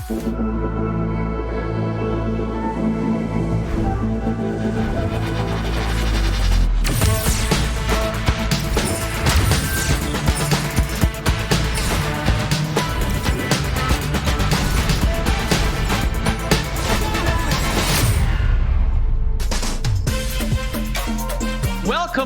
Welcome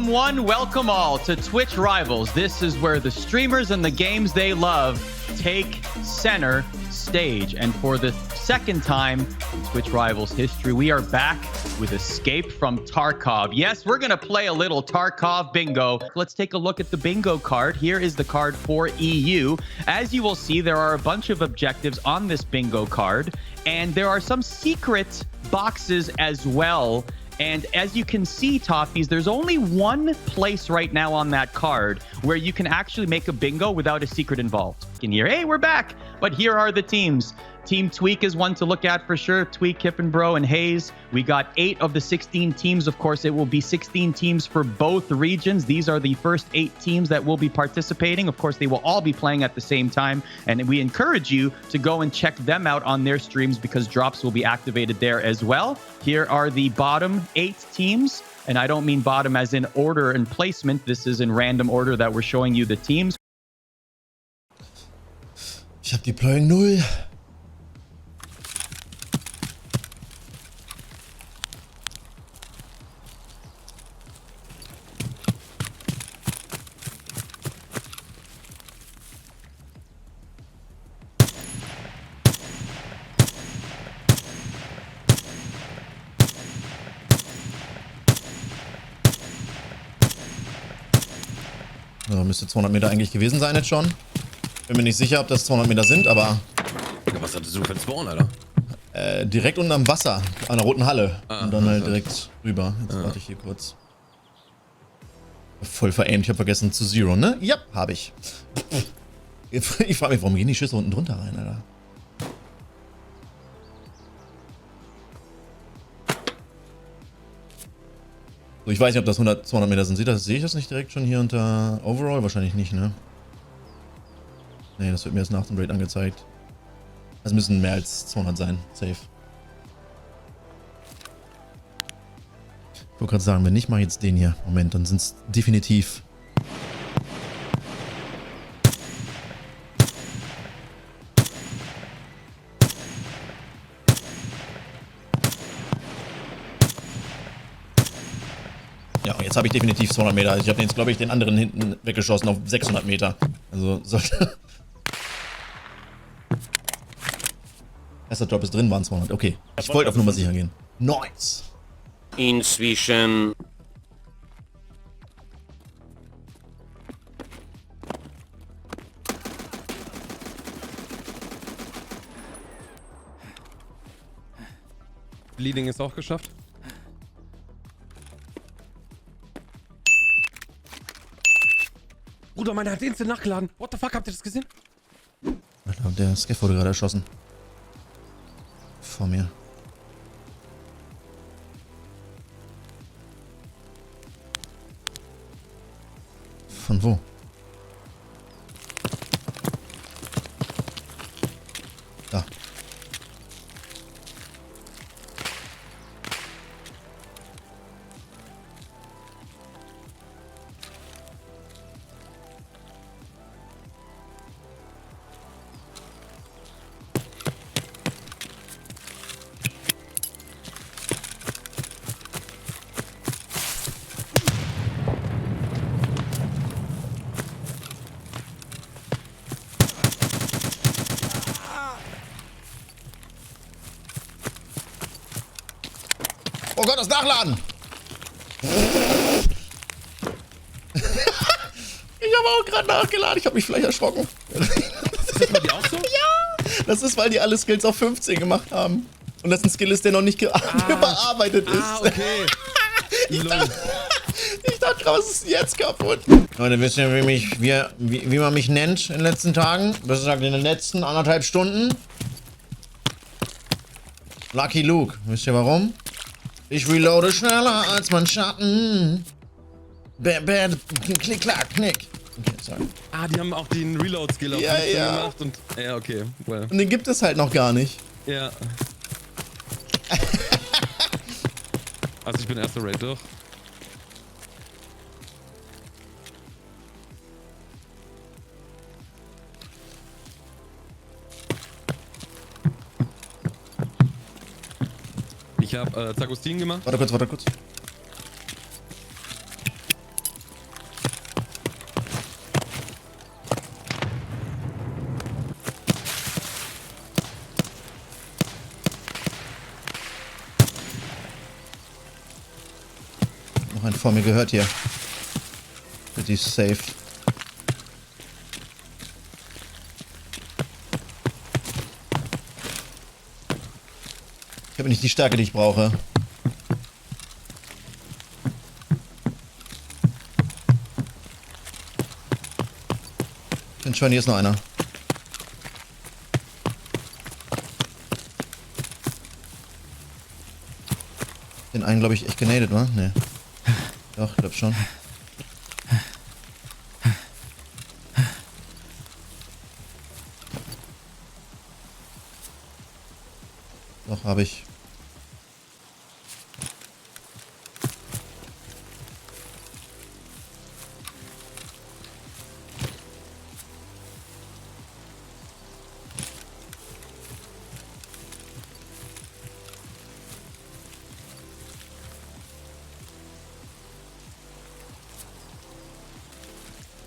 one, welcome all to Twitch Rivals. This is where the streamers and the games they love take center stage. And for the second time in Twitch Rivals history, we are back with Escape from Tarkov. Yes, we're going to play a little Tarkov bingo. Let's take a look at the bingo card. Here is the card for EU. As you will see, there are a bunch of objectives on this bingo card, and there are some secret boxes as well. And as you can see, Toffees, there's only one place right now on that card where you can actually make a bingo without a secret involved. You can hear, hey, we're back. But here are the teams. Team Tweak is one to look at for sure. Tweak, Kippenbro, and Hayes. We got 8 of the 16 teams. Of course, it will be 16 teams for both regions. These are the first 8 teams that will be participating. Of course, they will all be playing at the same time. And we encourage you to go and check them out on their streams because drops will be activated there as well. Here are the bottom 8 teams. And I don't mean bottom as in order and placement. This is in random order that we're showing you the teams. Ich hab Deploying 0. So, müsste 200 Meter eigentlich gewesen sein jetzt schon. Bin mir nicht sicher, ob das 200 Meter sind, aber... Was hattest du für einen Spawn, Alter? Direkt unten am Wasser, an der roten Halle. Und dann halt direkt rüber. Jetzt warte ich hier kurz. Voll verämt, ich habe vergessen zu Zero, ne? Ja, habe ich. Ich frage mich, warum gehen die Schüsse unten drunter rein, Alter? So, ich weiß nicht, ob das 200 Meter sind. Sehe ich das nicht direkt schon hier unter Overall? Wahrscheinlich nicht, ne? Ne, das wird mir erst nach dem Raid angezeigt. Es müssen mehr als 200 sein. Safe. Ich wollte gerade sagen, wenn nicht, mache ich jetzt den hier. Moment, dann sind es definitiv... Ja, jetzt habe ich definitiv 200 Meter. Ich habe jetzt, glaube ich, den anderen hinten weggeschossen auf 600 Meter. Also sollte... Erster Drop ist drin, waren 200. Okay, ich wollte auf Nummer sicher gehen. Nice. Inzwischen... Bleeding ist auch geschafft. Bruder, meiner hat instant nachgeladen. What the fuck, habt ihr das gesehen? Alter, der Scaff wurde gerade erschossen. Vor mir. Von wo? Da. Oh Gott, das Nachladen! Ich habe auch gerade nachgeladen. Ich habe mich vielleicht erschrocken. Ist das bei dir auch so? Ja! Das ist, weil die alle Skills auf 15 gemacht haben. Und das ein Skill ist, der noch nicht überarbeitet ist. Ah, okay. Ich dachte, was ist denn jetzt kaputt? Leute, wisst ihr, wie man mich nennt in den letzten Tagen? Besser gesagt, in den letzten 1,5 Stunden? Lucky Luke. Wisst ihr warum? Ich reloade schneller als mein Schatten. Klick, klack, knick. Okay, sorry. Ah, die haben auch den Reload-Skill auf Ja, 15 ja. gemacht und... Ja, okay. Well. Und den gibt es halt noch gar nicht. Ja. Also ich bin erster Raid durch. Ich habe Zagostin gemacht. Warte kurz. Noch ein vor mir gehört hier. Pretty safe. Ich habe nicht die Stärke, die ich brauche. Ich bin schon, hier ist noch einer. Den einen, glaube ich, echt genadet, wa? Nee. Doch, glaub schon. Doch, habe ich.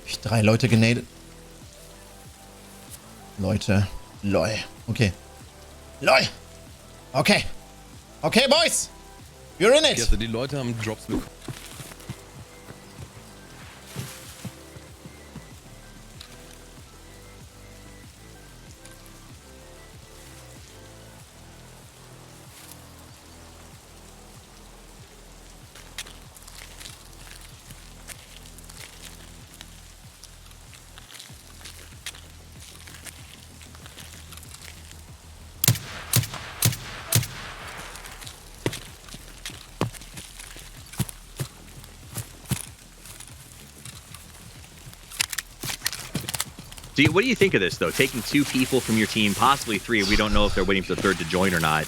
Ich 3 Leute genadet. Leute. Lol. Okay. LOL. Okay. Okay, Boys. You're in it. Also die Leute haben Drops bekommen. What do you think of this, though? Taking 2 people from your team, possibly 3, we don't know if they're waiting for the 3rd to join or not,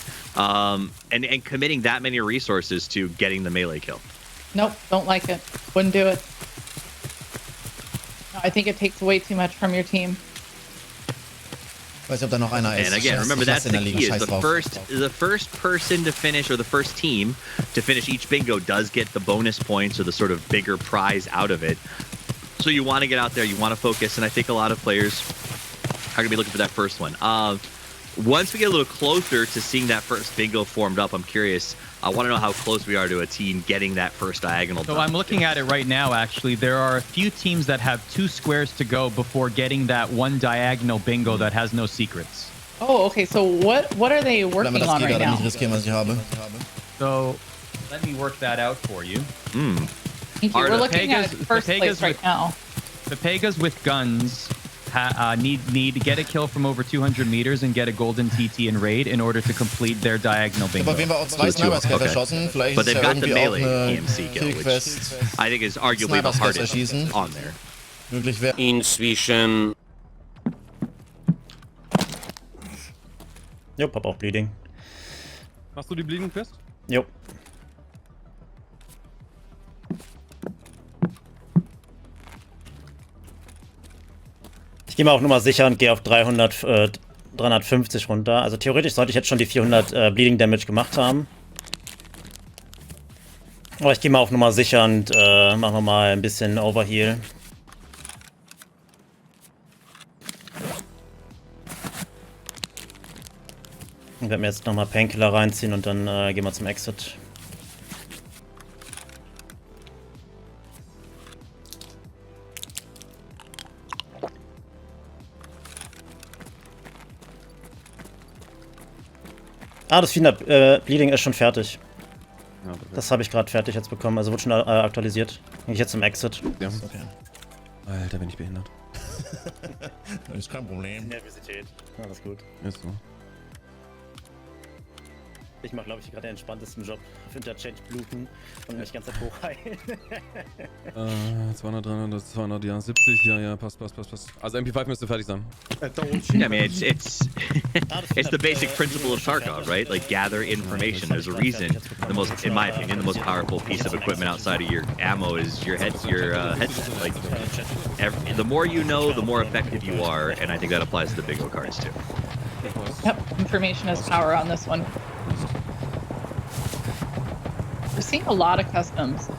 and committing that many resources to getting the melee kill? Nope, don't like it. Wouldn't do it. No, I think it takes way too much from your team. Ich weiß nicht, ob da noch einer ist. And again, remember Ich lass that's den the da liegen, key, is scheiß the drauf. first person to finish, or the first team to finish each bingo does get the bonus points or the sort of bigger prize out of it. So you want to get out there, you want to focus, and I think a lot of players are going to be looking for that first one. Once we get a little closer to seeing that first bingo formed up, I'm curious. I want to know how close we are to a team getting that first diagonal So done. I'm looking at it right now, actually. There are a few teams that have 2 squares to go before getting that one diagonal bingo that has no secrets. Oh, okay. So what are they Bleib mal working das on Giga right da now? nicht riskieren, was ich habe. So let me work that out for you. Thank you. Are We're the looking at Pegas- first the place Pegas right with- now. The Pegas with guns need to get a kill from over 200 meters and get a golden TT in raid in order to complete their diagonal Ich habe auf jeden bingo. Fall auch 2 Sniper-Skelett Okay. erschossen. Vielleicht But ist they've ja got the irgendwie auch melee eine EMC kill, which Killquest I think is arguably the Sniper-Skelett hardest erschießen. on there. möglich wäre. Inzwischen Jupp, hab auch Bleeding. Machst du die Bleeding fest? Jupp. Ich gehe mal auf Nummer sicher und gehe auf 350 runter. Also theoretisch sollte ich jetzt schon die 400 Bleeding Damage gemacht haben. Aber ich gehe mal auf Nummer sicher und mache nochmal ein bisschen Overheal. Ich werde mir jetzt nochmal Painkiller reinziehen und dann gehen wir zum Exit. Ah, das 400 Bleeding ist schon fertig. Ja, perfekt. Das habe ich gerade fertig jetzt bekommen, also wurde schon aktualisiert. Gehe ich jetzt zum Exit. Ja. Okay. Alter, bin ich behindert. Das ist kein Problem. Nervosität. Alles gut. Ist so. Ich mache, glaube ich, gerade den entspanntesten Job. Auf Interchange bluten und mich ganz hochheilen. 200, 300, 200, ja, 70, ja, passt. Also MP5 müsste fertig sein. Yeah, I mean, it's the basic principle of Tarkov, right? Like, gather information. There's a reason in my opinion, the most powerful piece of equipment outside of your ammo is your headset. Like, the more you know, the more effective you are, and I think that applies to the bingo cards too. Yep, information is power on this one. We're seeing a lot of customs,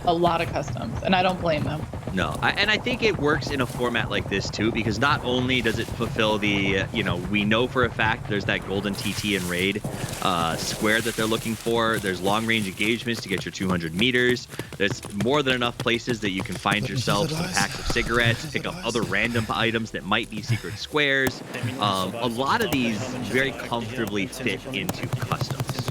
and I don't blame them. No, and I think it works in a format like this too, because not only does it fulfill the, we know for a fact there's that golden TT and raid square that they're looking for. There's long range engagements to get your 200 meters. There's more than enough places that you can find yourself some packs of cigarettes, pick up other random items that might be secret squares. A lot of these very comfortably fit into customs.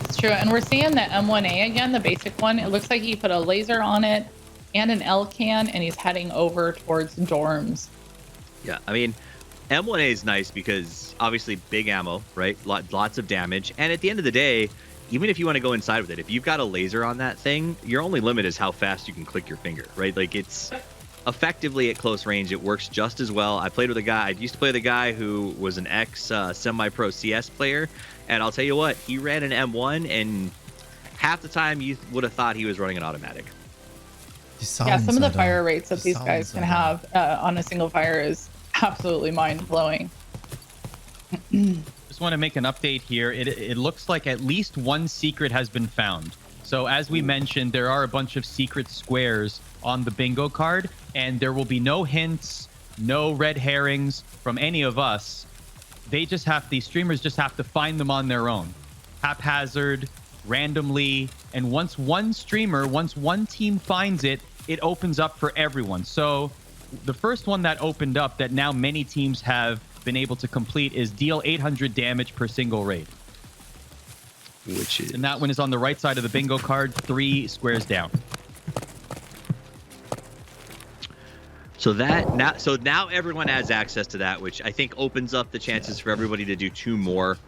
It's true, and we're seeing the M1A again, the basic one. It looks like he put a laser on it and an L can, and he's heading over towards dorms. Yeah, I mean, M1A is nice because obviously big ammo, right? Lots of damage, and at the end of the day, even if you want to go inside with it, if you've got a laser on that thing, your only limit is how fast you can click your finger, right? Like, it's effectively at close range, it works just as well. I used to play with a guy who was an ex semi-pro CS player, and I'll tell you what, he ran an M1, and half the time you would have thought he was running an automatic. Yeah, some of the fire rates that these guys can have on a single fire is absolutely mind-blowing. Just want to make an update here. It looks like at least one secret has been found. So as we mentioned, there are a bunch of secret squares on the bingo card, and there will be no hints, no red herrings from any of us. These streamers just have to find them on their own, haphazard, randomly, and once one team finds it, it opens up for everyone. So the first one that opened up that now many teams have been able to complete is deal 800 damage per single raid. And that one is on the right side of the bingo card, 3 squares down. So now everyone has access to that, which I think opens up the chances for everybody to do 2 more.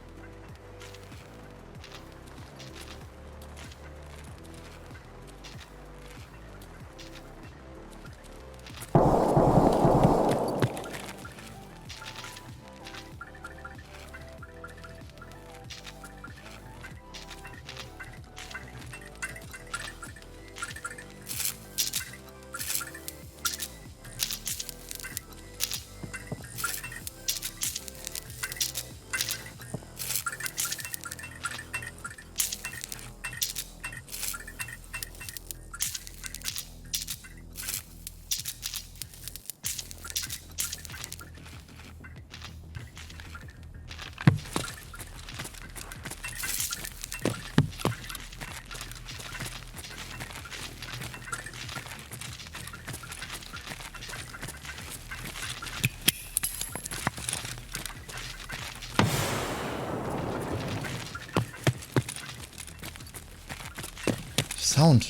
Sound.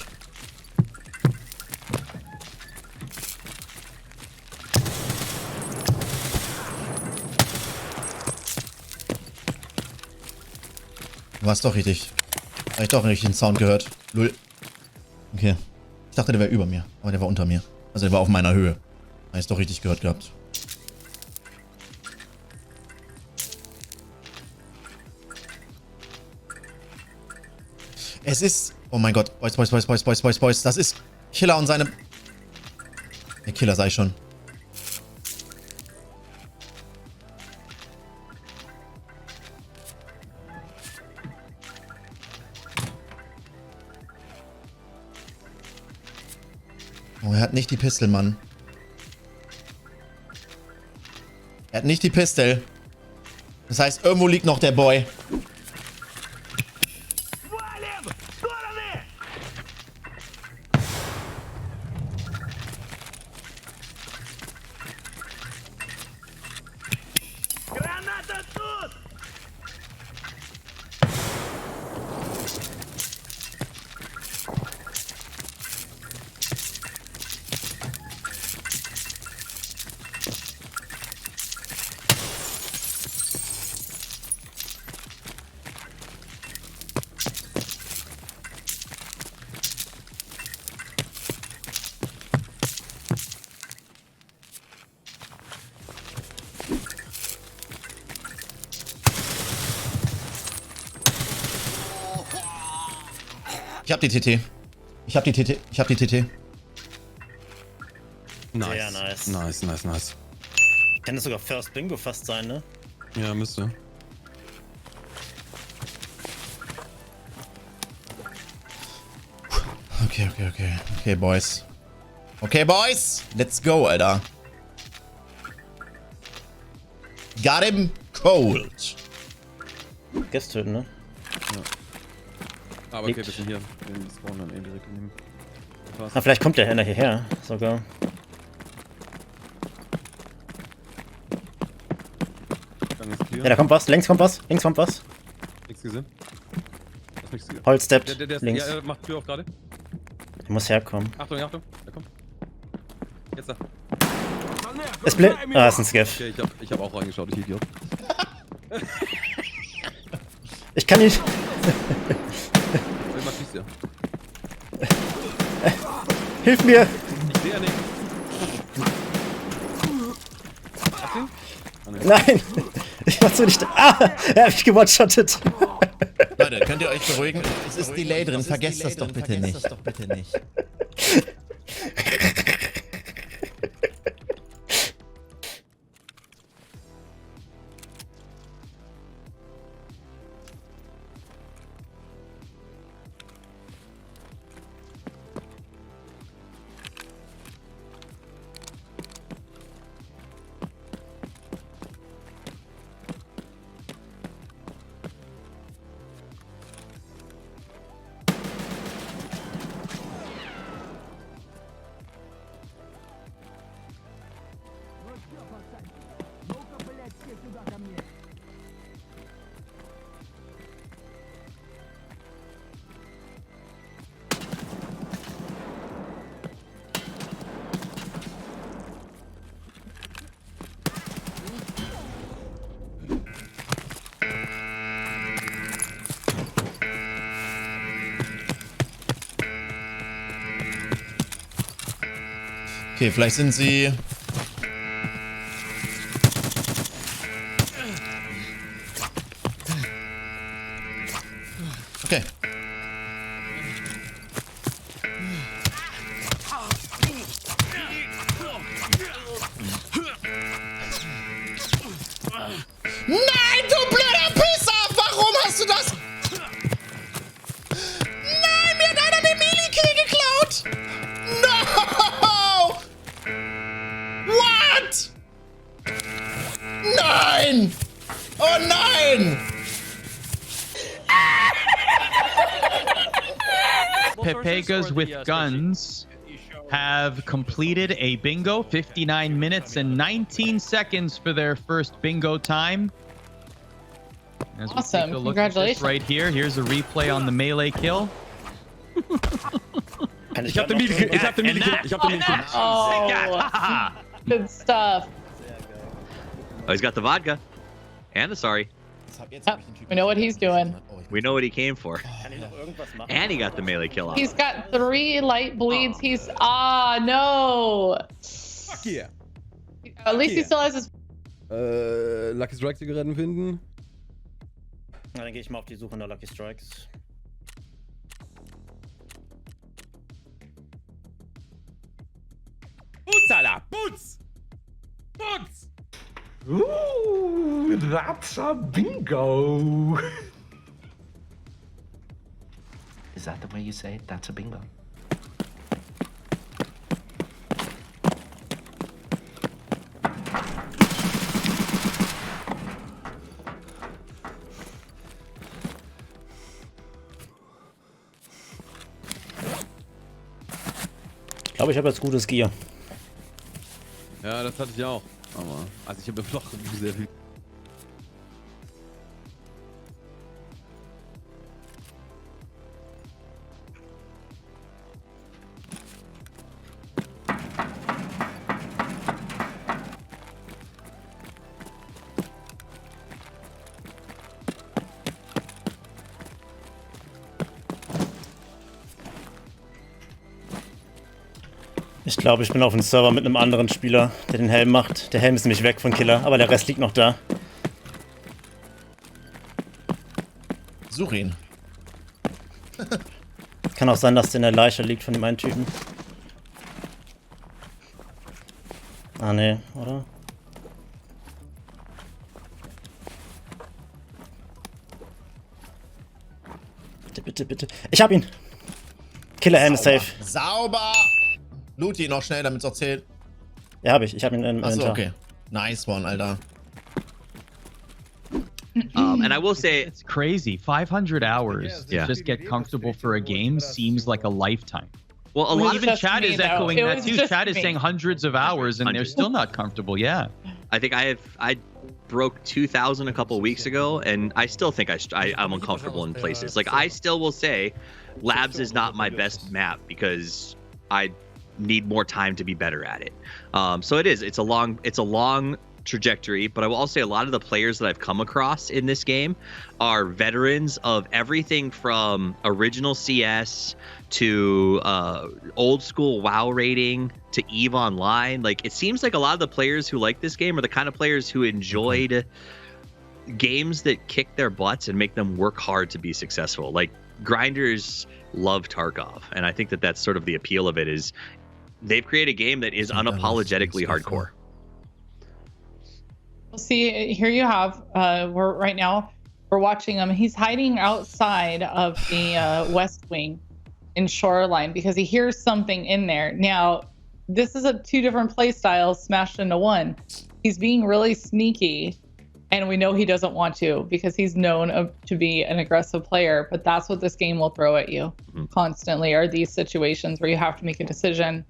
Du warst doch richtig. Habe ich doch einen richtigen Sound gehört. Lull. Okay. Ich dachte, der wäre über mir, aber der war unter mir. Also der war auf meiner Höhe. Habe ich doch richtig gehört gehabt. Es ist... Oh mein Gott. Boys. Das ist Killer und seine... Der Killer sei schon. Oh, er hat nicht die Pistol, Mann. Er hat nicht die Pistol. Das heißt, irgendwo liegt noch der Boy. Ich hab die TT. Ich hab die TT. Ich hab die TT. Nice. Sehr nice. Nice, nice, nice. Kann das sogar First Bingo fast sein, ne? Ja, müsste. Okay, okay, okay. Okay, Boys. Okay, Boys. Let's go, Alter. Got him cold. Gäste töten, ne? Aber okay, wir sind hier. Den Spawn dann direkt nehmen. Ah, vielleicht kommt der Händler hierher, sogar. Ja, da kommt was. Links kommt was. Links kommt was. Nichts gesehen. Hast nichts gesehen. Holz steppt. Der Links. Ja, macht Tür auf gerade. Der muss herkommen. Achtung, Achtung. Der kommt. Jetzt da. Ist blind. Ah, ist ein Skiff. Okay, ich hab auch reingeschaut, ich Idiot. Ich kann nicht. Irgendwas schießt ja. Hilf mir! Ich sehe ja nicht. Hast du ihn? Ah, nee. Nein! Ich mach so nicht. Ah! Er hat mich gewatchshottet. Leute, könnt ihr euch beruhigen? Es ist Delay drin. Vergesst das doch bitte nicht. Okay, vielleicht sind sie... Okay. Nein, du blöder Pisser! Warum hast du das? Nein, mir hat einer den Melee-Kill geklaut! No! What? Nein! Oh nein! Pepegas with guns have completed a bingo, 59 minutes and 19 seconds for their first bingo time. As we Awesome. take a look at this Congratulations. right here. Here's a replay on the melee kill. Ich hab den Melee-Kill. Ich hab den Melee-Kill. Ich hab den Melee-Kill. Oh, good stuff. Oh, he's got the vodka. And the sorry. Yep, we know what he's doing. We know what he came for. Kann ich noch irgendwas machen? And he got the melee kill off. He's got 3 light bleeds. He's no. Fuck yeah. At least he still has his. Lucky Strike Zigaretten finden. Na, dann gehe ich mal auf die Suche nach Lucky Strikes. Putz, Alter! Putz! Putz! Ooh, that's a bingo. Is that the way you say it? That's a bingo. Ich glaube, ich habe jetzt gutes Gear. Ja, das hatte ich auch. Aber, also ich habe doch sehr viel. Ich glaube, ich bin auf dem Server mit einem anderen Spieler, der den Helm macht. Der Helm ist nämlich weg von Killer, aber der Rest liegt noch da. Such ihn. Kann auch sein, dass der in der Leiche liegt von dem einen Typen. Ah, nee, oder? Bitte, bitte, bitte. Ich hab ihn! Killer-Hand ist safe. Sauber! Loot ihn noch schnell, damit es auch zählt. Ja, hab ich. Ich hab ihn in Achso, okay. Nice one, Alter. And I will say, It's crazy. 500 hours to Yeah. just get comfortable for a game seems like a lifetime. well, a Well, lot it's of Even just Chad me, is though. echoing It that was too. just Chad is me. saying hundreds of hours and they're Hundreds. still not comfortable. Yeah. I think I broke 2,000 a couple weeks ago, and I still think I'm uncomfortable in places. Like, I still will say, Labs is not my best map because I need more time to be better at it. So it's a long trajectory, but I will also say a lot of the players that I've come across in this game are veterans of everything from original CS to old school WoW rating to EVE Online. Like, it seems like a lot of the players who like this game are the kind of players who enjoyed games that kick their butts and make them work hard to be successful. Like, grinders love Tarkov, and I think that that's sort of the appeal of it, is they've created a game that is unapologetically hardcore. Well, see, here you have, we're watching him. He's hiding outside of the West Wing in Shoreline because he hears something in there. Now, this is two different play styles smashed into one. He's being really sneaky, and we know he doesn't want to because he's known to be an aggressive player, but that's what this game will throw at you constantly, are these situations where you have to make a decision.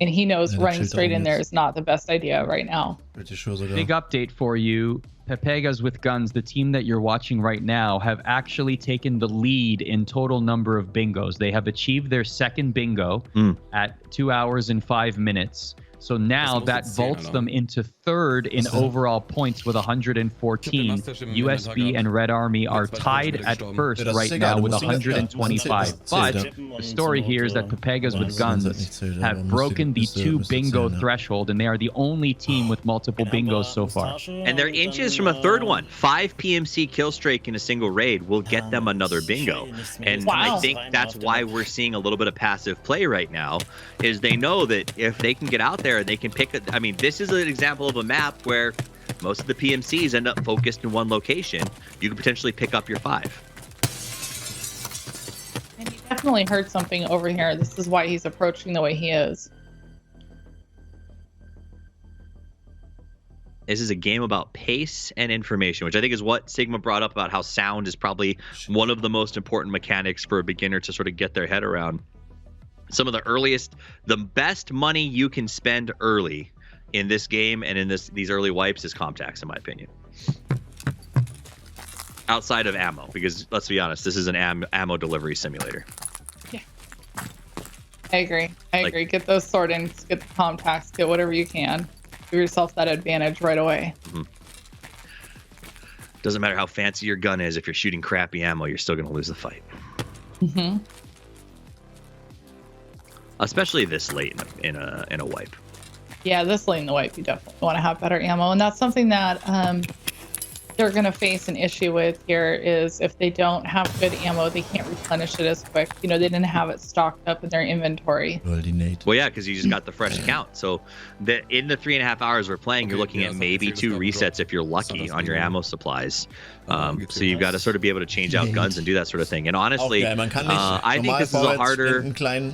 And he knows running straight in there is not the best idea right now. Pretty sure sogar. Big update for you. Pepegas with Guns, the team that you're watching right now, have actually taken the lead in total number of bingos. They have achieved their second bingo at 2 hours and 5 minutes. So now that vaults them into third in overall points with 114. USB and Red Army are tied at first right now with 125. But the story here is that Pepegas with Guns have broken the 2 bingo threshold, and they are the only team with multiple bingos so far. And they're inches from a third one. 5 PMC kill streak in a single raid will get them another bingo. And I think that's why we're seeing a little bit of passive play right now, is they know that if they can get out there and they can pick it. I mean, this is an example of a map where most of the PMCs end up focused in one location. You could potentially pick up your 5. And he definitely heard something over here. This is why he's approaching the way he is. This is a game about pace and information, which I think is what Sigma brought up about how sound is probably one of the most important mechanics for a beginner to sort of get their head around. Some of the best money you can spend early in this game and in these early wipes is comp tax, in my opinion. Outside of ammo, because let's be honest, this is an ammo delivery simulator. Yeah, I agree. I agree. Get those sword-ins, get the comp tax, get whatever you can. Give yourself that advantage right away. Doesn't matter how fancy your gun is, if you're shooting crappy ammo, you're still going to lose the fight. Especially this late in a wipe. Yeah, this late in the wipe, you definitely want to have better ammo, and that's something that they're going to face an issue with here. Is if they don't have good ammo, they can't replenish it as quick. You know, they didn't have it stocked up in their inventory. Well, yeah, because you just got the fresh account. So in the 3.5 hours we're playing, you're looking at maybe 2 resets if you're lucky on your ammo supplies. So you've got to sort of be able to change out guns and do that sort of thing. And honestly, I think this is a harder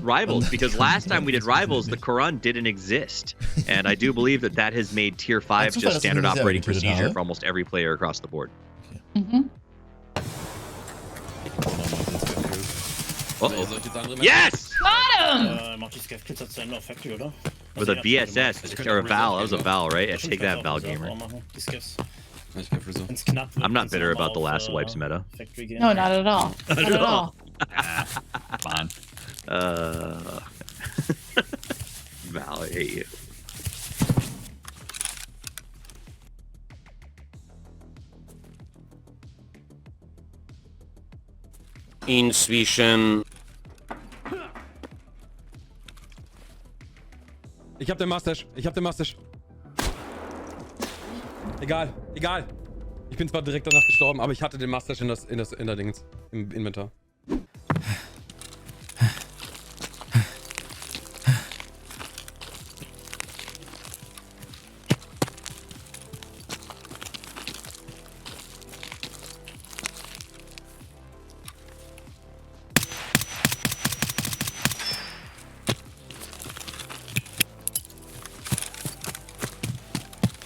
Rivals, because last time we did Rivals, the Quran didn't exist. And I do believe that has made Tier 5 just standard operating procedure for almost every player across the board. Yes! Got him! With a VSS or a Val. That was a Val, right? Yeah, take that, Val gamer. I'm not bitter about the last wipes meta. No, not at all. Not at all. Fine. Val, I hate you. Inzwischen. Ich hab den Mustache. Egal. Ich bin zwar direkt danach gestorben, aber ich hatte den Mustache in der Dingens im Inventar.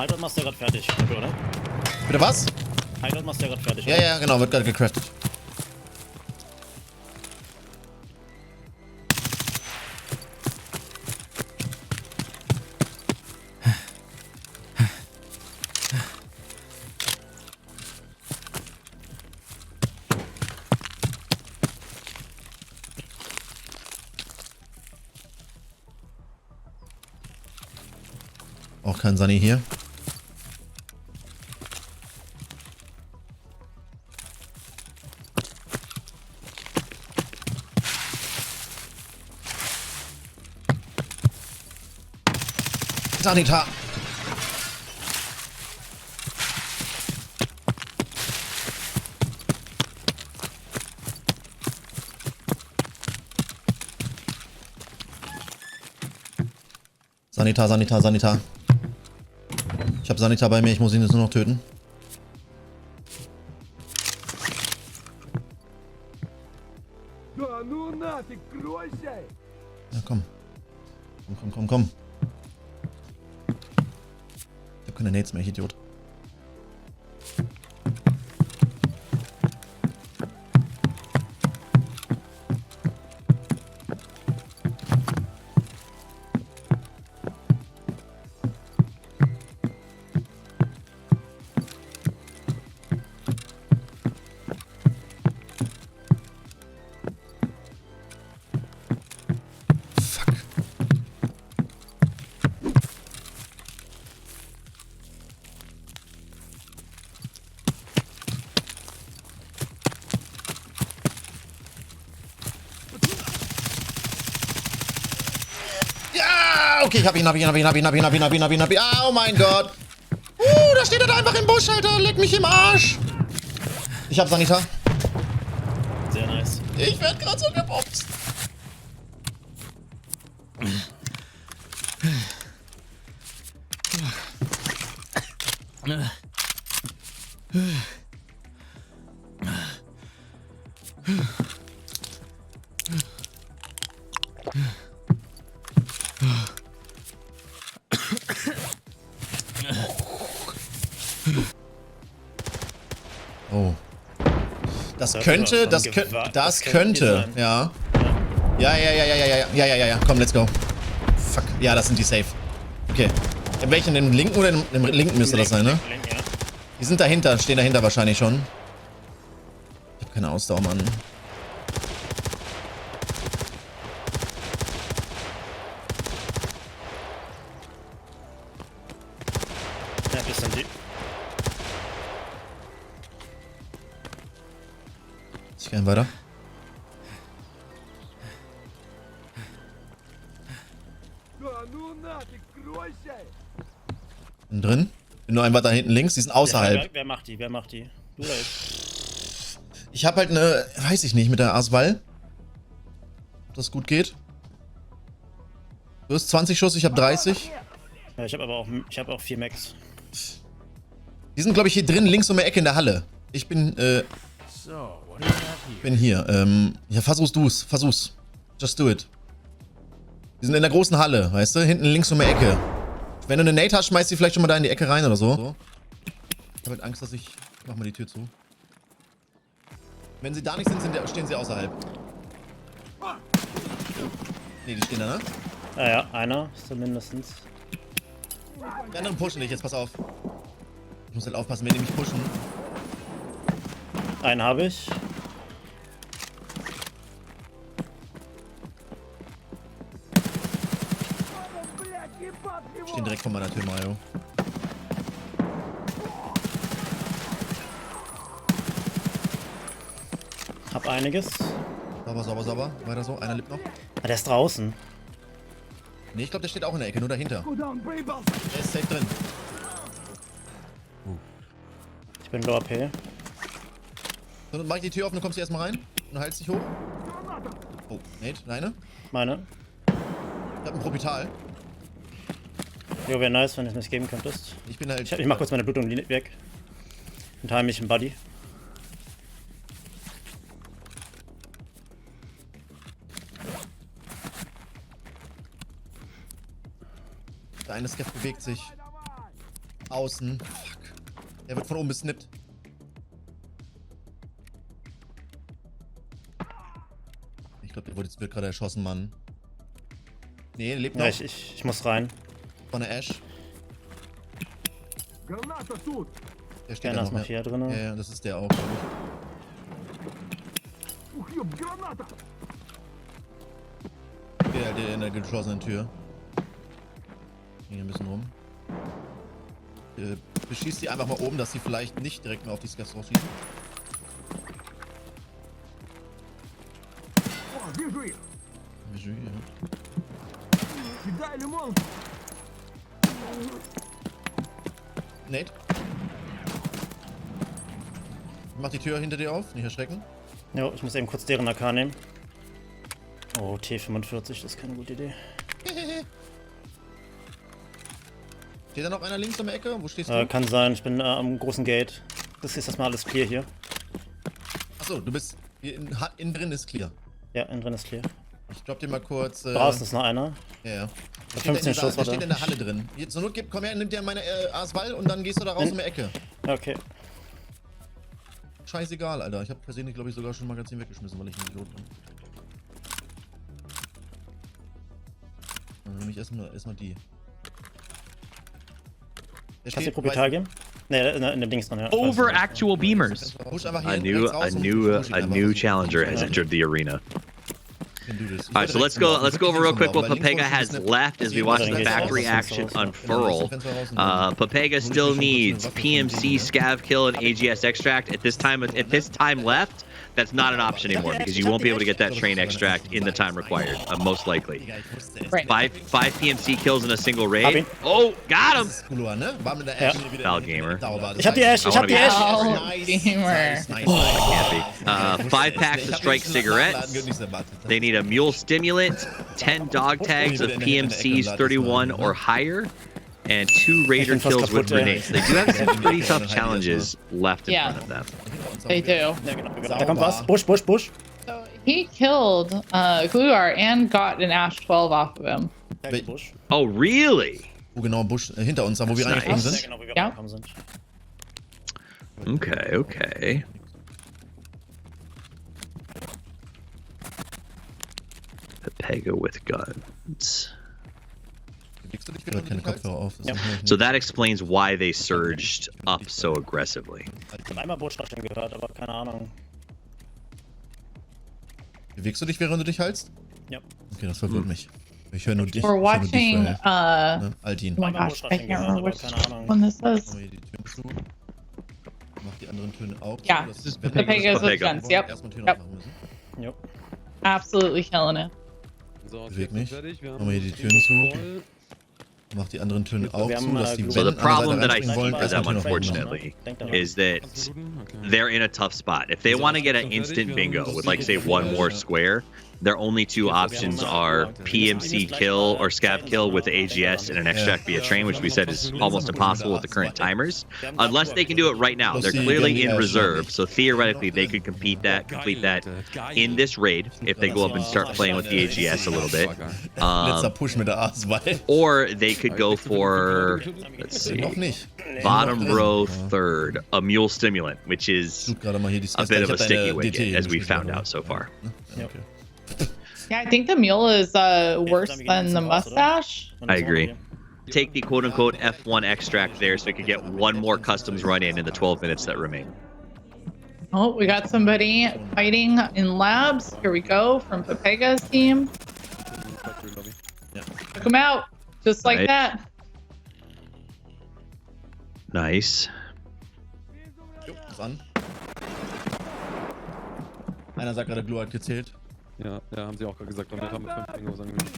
Hideout machst du ja gerade fertig, oder? Bitte was? Hideout machst du ja gerade fertig, Ja, oder? ja, genau, wird gerade gecraftet. Auch kein Sunny hier. Sanita. Sanita, Sanita, Sanita. Ich habe Sanita bei mir, ich muss ihn jetzt nur noch töten. Ja, komm. Komm. Ich hab keine Nades mehr, ich Idiot. Okay, ich hab ihn. Ah, oh mein Gott. Da steht er da einfach im Busch, Alter. Leck mich im Arsch. Ich hab Sanita. Sehr nice. Ich werd grad so gebombt. Oh. Das könnte, ja. Ja. Komm, let's go. Fuck. Ja, das sind die safe. Okay. In welchen? Im linken oder im linken müsste das sein, ne? Die sind dahinter, stehen dahinter wahrscheinlich schon. Ich hab keine Ausdauer, Mann. Ja, bisschen deep. Ich geh weiter. Bin drin. Bin nur ein weiter hinten links. Die sind außerhalb. Wer macht die? Du oder ich? Ich hab halt eine, weiß ich nicht, mit der Aswal. Ob das gut geht. Du hast 20 Schuss, ich hab 30. Ja, ich habe auch 4 Max. Die sind, glaube ich, hier drin, links um die Ecke in der Halle. Ich bin, bin hier. Ja, versuch's. Just do it. Die sind in der großen Halle, weißt du? Hinten links um die Ecke. Wenn du eine Nate hast, schmeißt die vielleicht schon mal da in die Ecke rein oder so. Ich hab halt Angst, dass ich... Mach mal die Tür zu. Wenn sie da nicht sind, stehen sie außerhalb. Ne, die stehen da, ne? Ja, einer zumindest. Die anderen pushen dich, jetzt pass auf. Ich muss halt aufpassen, wenn die mich pushen. Einen habe ich. Stehen direkt vor meiner Tür, Maiho. Hab einiges. Sauber. Weiter so. Einer lebt noch. Ah, der ist draußen. Ne, ich glaube, der steht auch in der Ecke, nur dahinter. Der ist safe drin. Ich bin low AP. So, dann mach ich die Tür auf und du kommst hier erstmal rein. Und haltst dich hoch. Oh, Nate, deine? Meine. Ich hab ein Propital. Jo, wäre nice, wenn du es mir geben könntest. Ich bin halt... Ich mach kurz meine Blutung weg. Und heile mich im Buddy. Der eine Skeff bewegt sich. Außen. Fuck. Er wird von oben besnippt. Ich glaube, der wird gerade erschossen, Mann. Nee, der lebt noch. Ja, ich muss rein. Von der Ash. Der steht Einer da ist noch hier drin. Ja, das ist der auch, glaube ich. Der in der geschlossenen Tür. Hier ein bisschen rum. Beschießt die einfach mal oben, dass sie vielleicht nicht direkt mehr auf die Scavs rausschießen. Ja. Nate. Mach die Tür hinter dir auf, nicht erschrecken. Jo, ich muss eben kurz deren AK nehmen. Oh, T45, das ist keine gute Idee. Steht da noch einer links um die Ecke? Wo stehst du? Kann sein, ich bin am großen Gate. Das ist erstmal alles clear hier. Achso, du bist. Innen drin ist clear. Ja, innen drin ist clear. Ich drop dir mal kurz. Draußen ist noch einer. Ja. Der 15 Schuss der war steht in der Halle drin. Jetzt zur Not, komm her, nimm dir meine Aswall und dann gehst du da raus um die Ecke. Okay. Scheißegal, Alter. Ich habe persönlich, glaube ich, sogar schon ein Magazin weggeschmissen, weil ich ein Idiot bin. Dann nehme ich erstmal die. Hast du die Probital geben? Ne, in dem Dings dran, ja. Over actual beamers. Push einfach A hier rechts raus und push ihn new einfach. challenger has entered the arena. Can do this. All right, so let's go over real quick what Papega has left as we watch the factory action unfurl. Papega still needs PMC, Scav Kill, and AGS Extract. At this time left, that's not an option anymore because you won't be able to get that train extract in the time required, most likely. Right. Five PMC kills in a single raid. Oh, got him! Foul gamer. Ich hab die Ash, ich hab die Ash! Gamer. 5 packs of strike cigarettes. They need a mule stimulant, 10 dog tags of PMCs 31 or higher, and 2 raider kills with grenades. They do have some pretty tough challenges left in front of them. They do. Da kommt was. Bush. So he killed Gluar and got an Ash 12 off of him. Bush. Oh, really? Wo genau Busch hinter uns, da wo wir Nice. reingekommen Ja, sind. genau, wie wir Ja. reingekommen sind. Okay. Papega with guns. Legst du dich wieder keine Kopfhörer auf? Das Ja. ist nicht- So that explains why they surged up so aggressively. Ich hab einmal Bush-Rascheln gehört, aber keine Ahnung. Bewegst du dich, während du dich heilst? Ja. Okay, das verwirrt mich. Ich höre nur dich. We're ich hör nur dich, watching, ne? Aldin. oh my Einmal gosh, I Bush-Rascheln can't gehört, remember aber which keine Ahnung. one this is. Mach hier die Türen zu. Mach die anderen Töne auch zu. Ja, Das ist Papega's with Papega. guns, yep. Erstmal Türen Yep. aufmachen müssen. Jo. Absolutely killing it. So, Beweg mich. fertig. Wir Machen wir hier die haben Türen zu. voll. Mach die anderen Töne Wir auch haben, zu, dass die So So the wenn problem andere that I Seite see reinspringen for wollen, them, erstmal Türen aufmachen. unfortunately, Denk daran. is that Okay. they're in a tough spot. If they want to get an instant bingo with, like, say, one more square, their only 2 options are PMC kill or Scav kill with the AGS and an extract via train, which we said is almost impossible with the current timers, unless they can do it right now. They're clearly in reserve, so theoretically they could complete that in this raid if they go up and start playing with the AGS a little bit. Letzter Push mit der Aswall. Or they could go for, let's see, Noch nicht. bottom row third, a mule stimulant, which is Tut gerade mal hier die a bit of a Ich hab sticky deine wicket, DT as we gespielt found gerade, out so far. ne? Ja, okay. Yeah, I think the mule is worse than the mustache. I agree. Take the quote-unquote F1 extract there so we could get one more customs run in the 12 minutes that remain. Oh, we got somebody fighting in labs. Here we go from Papega's team. Took him out just like Right. that. Nice. Jo, ist an. Einer sagt gerade, Blue hat gezählt. Ja, haben sie auch gerade gesagt. Damit haben wir 5 Bingos angemeldet.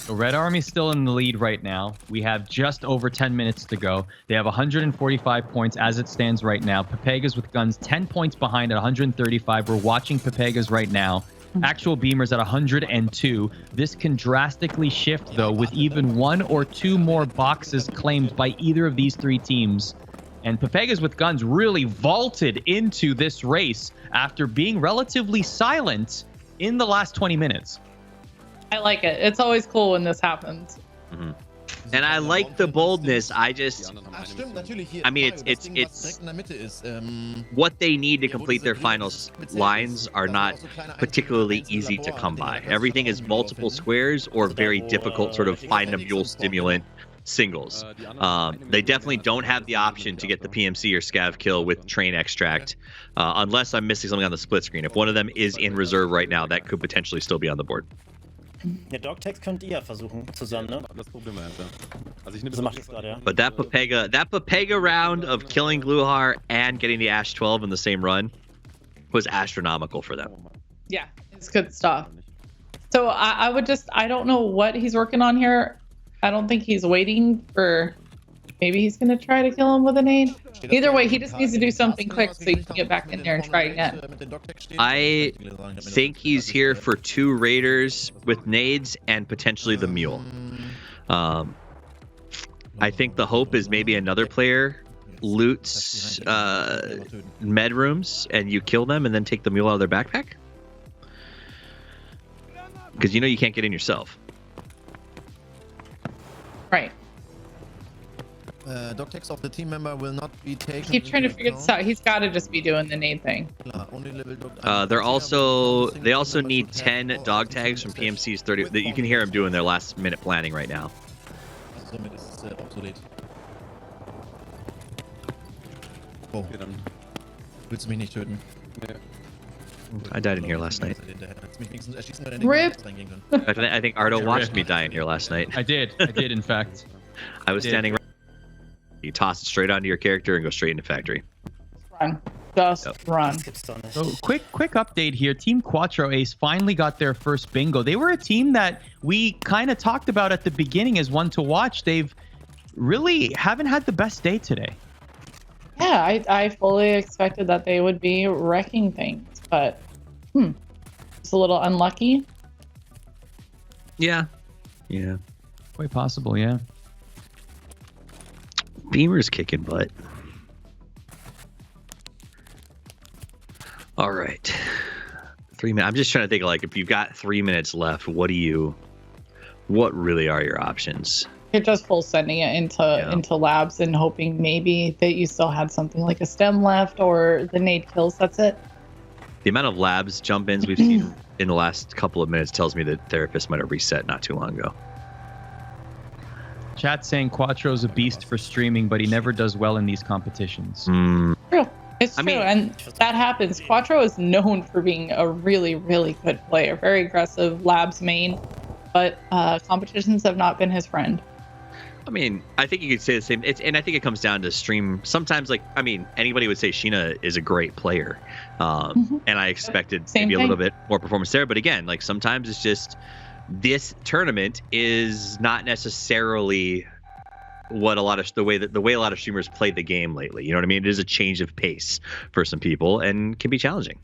So Red Army's still in the lead right now. We have just over 10 minutes to go. They have 145 points as it stands right now. Papega's with guns 10 points behind at 135. We're watching Papega's right now. Actual beamers at 102. This can drastically shift though with even 1 or 2 more boxes claimed by either of these 3 teams. And Papega's with guns really vaulted into this race after being relatively silent in the last 20 minutes. I like it. It's always cool when this happens. And I like the boldness. I just, Ach, stimmt, natürlich hier. I mean, Mario, it's das Ding, was direkt in der Mitte ist. what they need to complete their final lines are not particularly easy to come by. Everything is multiple squares or very difficult sort of find a mule stimulant singles. They definitely don't have the option to get the PMC or scav kill with train extract, unless I'm missing something on the split screen. If one of them is in reserve right now, that could potentially still be on the board. Ja, Dogtags könnt ihr versuchen zusammen, ne? Das Problem ja. Also ich nehme So macht es gerade, ja. But that Papega round of killing Gluhar and getting the Ash 12 in the same run was astronomical for them. Yeah, it's good stuff. So I would just, I don't know what he's working on here. I don't think he's waiting for, maybe he's going to try to kill him with a nade. Either way, he just needs to do something quick so he can get back in there and try again. I think he's here for 2 raiders with nades and potentially the mule. I think the hope is maybe another player loots med rooms and you kill them and then take the mule out of their backpack. Because you know you can't get in yourself. Right. Dog tags of the team member will not be taken. Keep trying to figure this out. He's got to just be doing the nade thing. They also need 10 dog tags from PMC's 30 that you can hear them doing their last minute planning right now. Somit ist es obsolet. Oh, Okay, dann. willst du mich nicht töten? I died in here last night. Rip. I think Ardo watched me die in here last night. I did in fact. I was standing right. You toss it straight onto your character and go straight into factory. Run. Just run. So quick update here. Team Quattro Ace finally got their first bingo. They were a team that we kind of talked about at the beginning as one to watch. They've really haven't had the best day today. Yeah, I fully expected that they would be wrecking things, but it's a little unlucky. Yeah. Quite possible, yeah. Beamer's kicking butt. All right. 3 minutes. I'm just trying to think, like, if you've got 3 minutes left, what really are your options? You're just full sending it into labs and hoping maybe that you still had something like a stem left or the nade kills. That's it. The amount of labs jump-ins we've seen in the last couple of minutes tells me that Therapist might have reset not too long ago. Chat saying Quattro's a beast for streaming, but he never does well in these competitions. True. It's true, and that happens. Quattro is known for being a really, really good player. Very aggressive, labs main, but competitions have not been his friend. I mean, I think you could say the same. And I think it comes down to stream. Sometimes, like, I mean, anybody would say Sheena is a great player. And I expected maybe a little bit more performance there. But again, like, sometimes it's just this tournament is not necessarily what the way a lot of streamers play the game lately. You know what I mean? It is a change of pace for some people and can be challenging.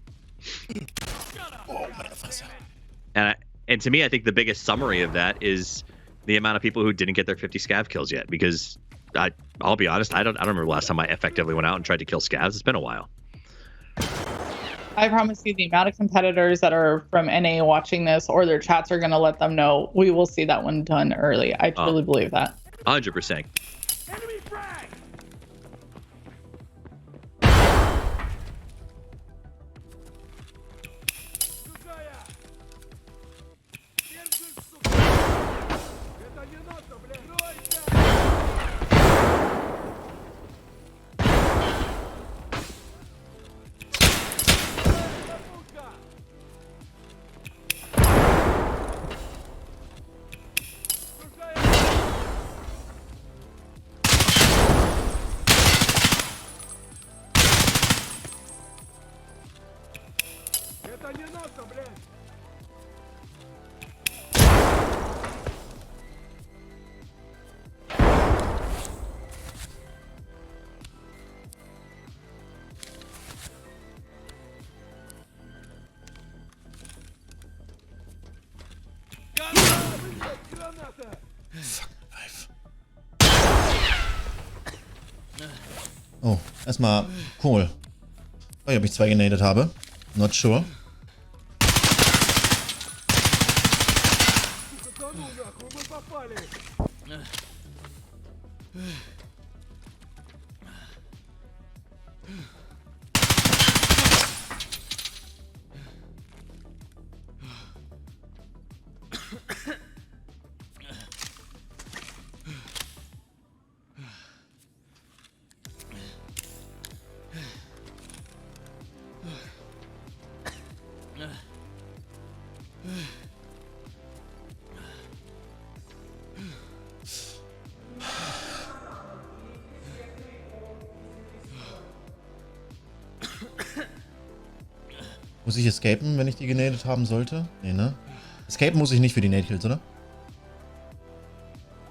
And to me, I think the biggest summary of that is the amount of people who didn't get their 50 scav kills yet, because I'll be honest, I don't remember the last time I effectively went out and tried to kill scavs. It's been a while. I promise you, the amount of competitors that are from NA watching this or their chats are going to let them know, we will see that one done early. I truly believe that. 100%. Oh, erstmal cool. Oh, ob ich 2 genadet habe. Not sure. Muss ich escapen, wenn ich die genadet haben sollte? Nee, ne? Escapen muss ich nicht für die Nade-Kills, oder?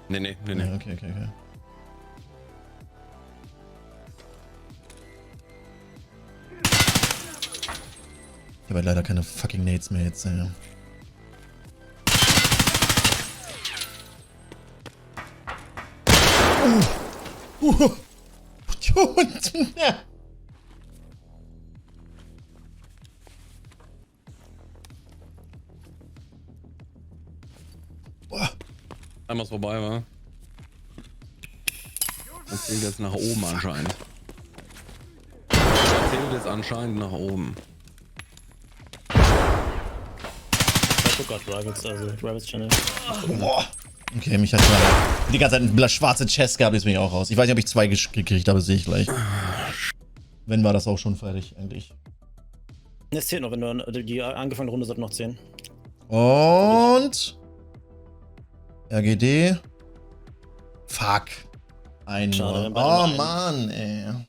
Nee. Ja, okay. Ich habe halt leider keine fucking Nades mehr jetzt, ja. Einmal ist vorbei, wa? Das zählt jetzt nach oben anscheinend. Das zählt jetzt anscheinend nach oben. Ich guck grad Rivals, also Rivals Channel. Boah. Okay, mich hat mal die ganze Zeit eine schwarze Chest gehabt, ist mir auch raus. Ich weiß nicht, ob ich 2 gekriegt habe, sehe ich gleich. Wenn, war das auch schon fertig, eigentlich. Es zählt noch, wenn du die angefangene Runde sollte noch 10. Und... RGD. Fuck. Schade, Oh Mann, ey.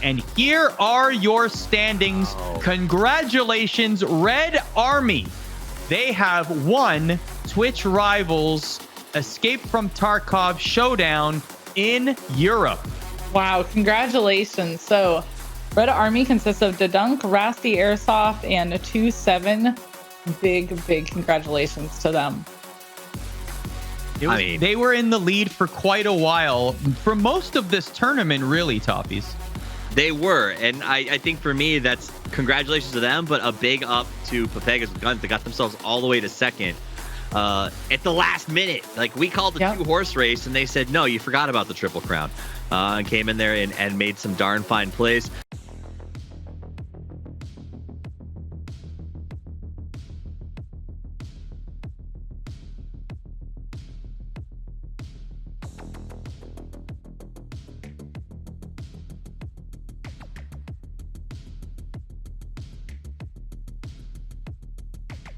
And here are your standings. Congratulations, Red Army. They have won Twitch Rivals Escape from Tarkov Showdown in Europe. Wow, congratulations. So, Red Army consists of Dedunk, Rasty Airsoft, and 2-7. Big congratulations to them. They were in the lead for quite a while, for most of this tournament, really, Toppies. They were, and I think for me, that's congratulations to them, but a big up to Papega's Guns. They got themselves all the way to second at the last minute. Like, we called the 2-horse race, and they said, no, you forgot about the Triple Crown, and came in there and made some darn fine plays.